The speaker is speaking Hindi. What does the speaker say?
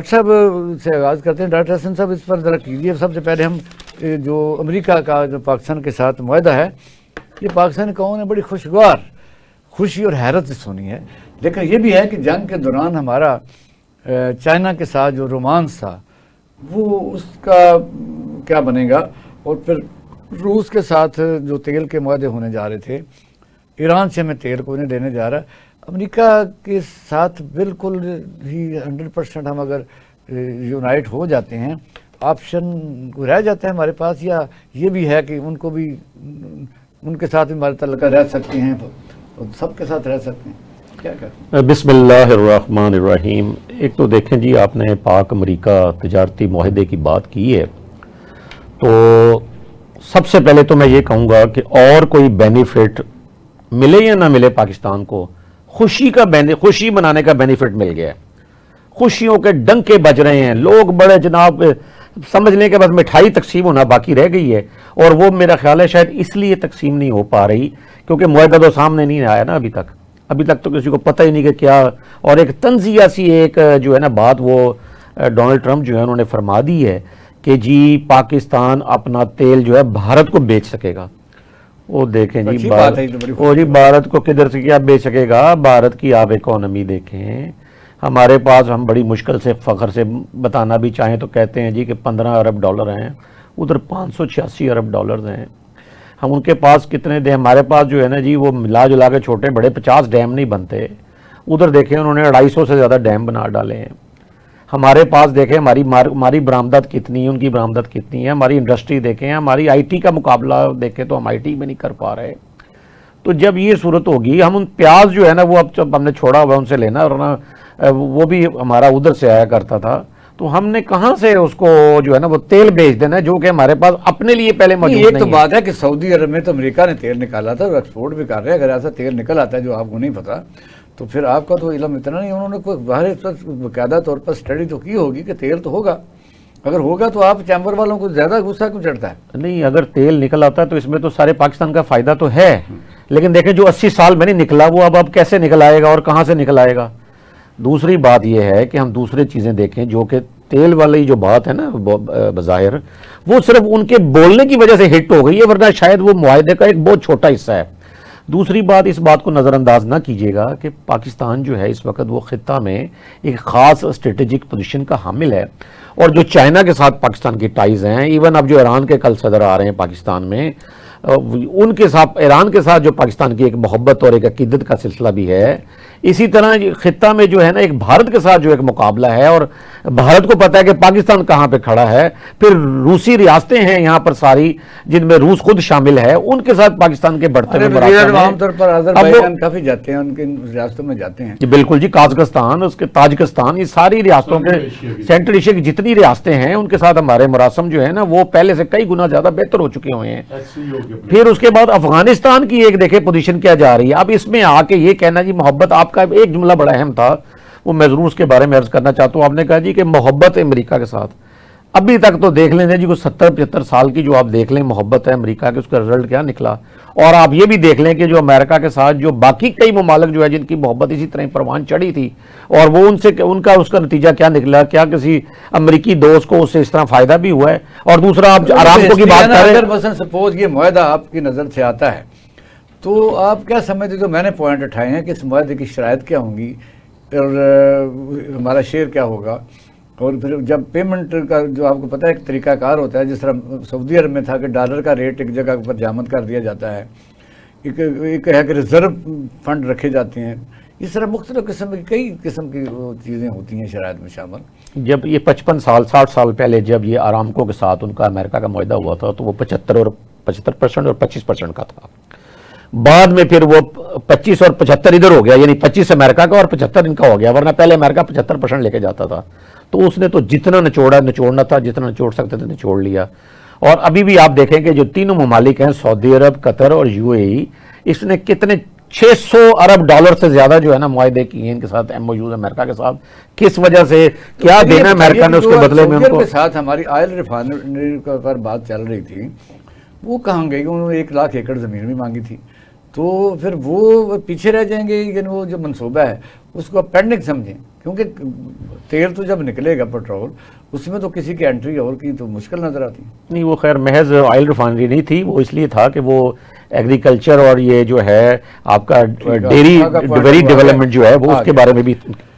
डॉक्टर साहब से आगाज़ करते हैं। डॉक्टर हसन साहब, इस पर ज़रा कीजिए। सबसे पहले हम जो अमेरिका का जो पाकिस्तान के साथ मुआहदा है, ये पाकिस्तान कौम ने बड़ी खुशगवार खुशी और हैरत से सुनी है। लेकिन ये भी है कि जंग के दौरान हमारा चाइना के साथ जो रोमांस था वो उसका क्या बनेगा, और फिर रूस के साथ जो तेल के मुआहदे होने जा रहे थे, ईरान से हमें तेल को नहीं देने जा रहा, अमेरिका के साथ बिल्कुल ही 100% हम अगर यूनाइट हो जाते हैं, ऑप्शन रह जाता है हमारे पास, या ये भी है कि उनको भी उनके साथ भी हमारे तल्लुक़ रह सकते हैं, तो सबके साथ रह सकते हैं, क्या करें? बिस्मिल्लाहिर्रहमानिर्रहीम। एक तो देखें जी, आपने पाक अमेरिका तजारती मुआहदे की बात की है, तो सबसे पहले तो मैं ये कहूँगा कि और कोई बेनिफिट मिले या ना मिले पाकिस्तान को, खुशी मनाने का बेनिफिट मिल गया है। खुशियों के डंके बज रहे हैं, लोग बड़े जनाब समझ लें कि बस मिठाई तकसीम होना बाकी रह गई है, और वो मेरा ख्याल है शायद इसलिए तकसीम नहीं हो पा रही क्योंकि मुआहदा तो सामने नहीं आया ना अभी तक तो किसी को पता ही नहीं कि क्या। और एक तंजिया सी एक जो है ना बात, वो डोनाल्ड ट्रंप जो है उन्होंने फरमा दी है कि जी पाकिस्तान अपना तेल जो है भारत को बेच सकेगा। वो देखें जी, भारत को किधर से क्या बेच सकेगा? भारत की आप इकोनॉमी देखें, हमारे पास, हम बड़ी मुश्किल से फ़ख्र से बताना भी चाहें तो कहते हैं जी कि 15 अरब डॉलर हैं, उधर 586 अरब डॉलर हैं। हम उनके पास कितने दे, हमारे पास जो है ना जी वो मिला जुला के छोटे बड़े 50 डैम नहीं बनते, उधर देखें उन्होंने 250 से ज़्यादा डैम बना डाले हैं। हमारे पास देखें हमारी बरामदत कितनी है, उनकी बरामदत कितनी है, हमारी इंडस्ट्री देखें, हमारी आईटी का मुकाबला देखें तो हम आईटी में नहीं कर पा रहे। तो जब ये सूरत होगी, हम उन प्याज जो है ना वो अब जब हमने छोड़ा हुआ उनसे लेना, और ना वो भी हमारा उधर से आया करता था, तो हमने कहाँ से उसको जो है ना वो तेल बेच देना जो कि हमारे पास अपने लिए पहले मौजूद नहीं है। एक तो बात है कि सऊदी अरब में तो अमेरिका ने तेल निकाला था और एक्सपोर्ट भी कर रहे हैं। अगर ऐसा तेल निकल आता है जो आपको नहीं पता, तो फिर आपका तो इल्म इतना नहीं, उन्होंने कोई बाहर बाकायदा तौर पर स्टडी तो की होगी कि तेल तो होगा। अगर होगा तो आप चैम्बर वालों को ज़्यादा गुस्सा क्यों चढ़ता है? नहीं, अगर तेल निकल आता है तो इसमें तो सारे पाकिस्तान का फ़ायदा तो है, लेकिन देखें जो 80 साल में नहीं निकला वो अब कैसे निकल आएगा और कहाँ से निकल आएगा। दूसरी बात यह है कि हम दूसरी चीज़ें देखें, जो कि तेल वाली जो बात है ना बज़ाहिर वो सिर्फ उनके बोलने की वजह से हिट हो गई है, वरना शायद वो मुआहदे का एक बहुत छोटा हिस्सा है। दूसरी बात, इस बात को नज़रअंदाज ना कीजिएगा कि पाकिस्तान जो है इस वक्त वो खित्ता में एक ख़ास स्ट्रेटेजिक पोजीशन का हामिल है, और जो चाइना के साथ पाकिस्तान की टाइज़ हैं, इवन अब जो ईरान के कल सदर आ रहे हैं पाकिस्तान में, उनके साथ ईरान के साथ जो पाकिस्तान की एक मोहब्बत और एक अकीदत का सिलसिला भी है। इसी तरह खित्ता में जो है ना एक भारत के साथ जो एक मुकाबला है, और भारत को पता है कि पाकिस्तान कहाँ पे खड़ा है। फिर रूसी रियासतें हैं यहाँ पर सारी, जिनमें रूस खुद शामिल है, उनके साथ पाकिस्तान के बढ़ते हुए आमतौर पर अज़रबैजान काफी जाते हैं, उनके रियासतों में जाते हैं। बिल्कुल जी, काज़ाकिस्तान, उसके ताजिकिस्तान, ये सारी रियासतों के सेंट्रल एशिया की जितनी रियासतें हैं उनके साथ हमारे मरासम जो है ना वो पहले से कई गुना ज्यादा बेहतर हो चुके हुए हैं। फिर उसके बाद अफगानिस्तान की एक देखे पोजीशन क्या जा रही है। अब इसमें आके ये कहना जी मोहब्बत, आपका एक जुमला बड़ा अहम था, वो मैं जरूर उसके बारे में अर्ज करना चाहता हूँ। आपने कहा जी कि मोहब्बत अमेरिका के साथ, अभी तक तो देख लें जी को 70-75 साल की जो आप देख लें मोहब्बत है अमेरिका के, उसका रिजल्ट क्या निकला। और आप ये भी देख लें कि जो अमेरिका के साथ जो बाकी कई ममालिक जो है जिनकी मोहब्बत इसी तरह परवान चढ़ी थी, और वो उनसे उसका नतीजा क्या निकला, क्या किसी अमेरिकी दोस्त को उससे इस तरह फायदा भी हुआ है। और दूसरा, आप अरामको की बात कर रहे हैं, सपोज ये मुआहदा आपकी नज़र से आता है तो आप क्या समझते? तो मैंने पॉइंट उठाए हैं कि इस मुआहदे की शराइत क्या होंगी और हमारा शेयर क्या होगा, और फिर जब पेमेंट का जो आपको पता है एक तरीकाकार होता है, जिस तरह सऊदी अरब में था कि डॉलर का रेट एक जगह पर जामद कर दिया जाता है, एक है कि रिजर्व फंड रखे जाते हैं, इस तरह मुख्तलिफ किस्म की कई किस्म की चीज़ें होती हैं शराइत में शामिल। जब ये 55 साल 60 साल पहले जब ये अरामको के साथ उनका अमेरिका का मुआहदा हुआ था तो वो 75% और 25% का था। बाद में फिर वो 25 और 75 इधर हो गया, यानी 25 अमेरिका का और 75 इनका हो गया, वरना पहले अमेरिका 75% लेके जाता था। तो उसने तो जितना निचोड़ना था, जितना निचोड़ सकते थे निचोड़ लिया। और अभी भी आप देखें कि जो तीनों ममालिक हैं, सऊदी अरब, कतर और यूएई, इसने कितने 600 अरब डॉलर से ज्यादा जो है ना मुआहदे किए इनके साथ, एमओयू अमेरिका के साथ। किस वजह से, क्या देना अमेरिका ने उसके बदले में उनको? के साथ हमारी ऑयल रिफाइनरी पर बात चल रही थी, वो कहाँ गई? उन्होंने 1 लाख एकड़ ज़मीन भी मांगी थी, तो फिर वो पीछे रह जाएंगे। लेकिन वो जो मनसूबा है उसको आप पेंडिंग समझें क्योंकि तेल तो जब निकलेगा पेट्रोल, उसमें तो किसी की एंट्री और की तो मुश्किल नजर आती है। नहीं, वो खैर महज ऑयल रिफाइनरी नहीं थी, वो इसलिए था कि वो एग्रीकल्चर और ये जो है आपका डेयरी का point डेयरी हुआ है। डेवलपमेंट जो है वो हाँ, उसके बारे में भी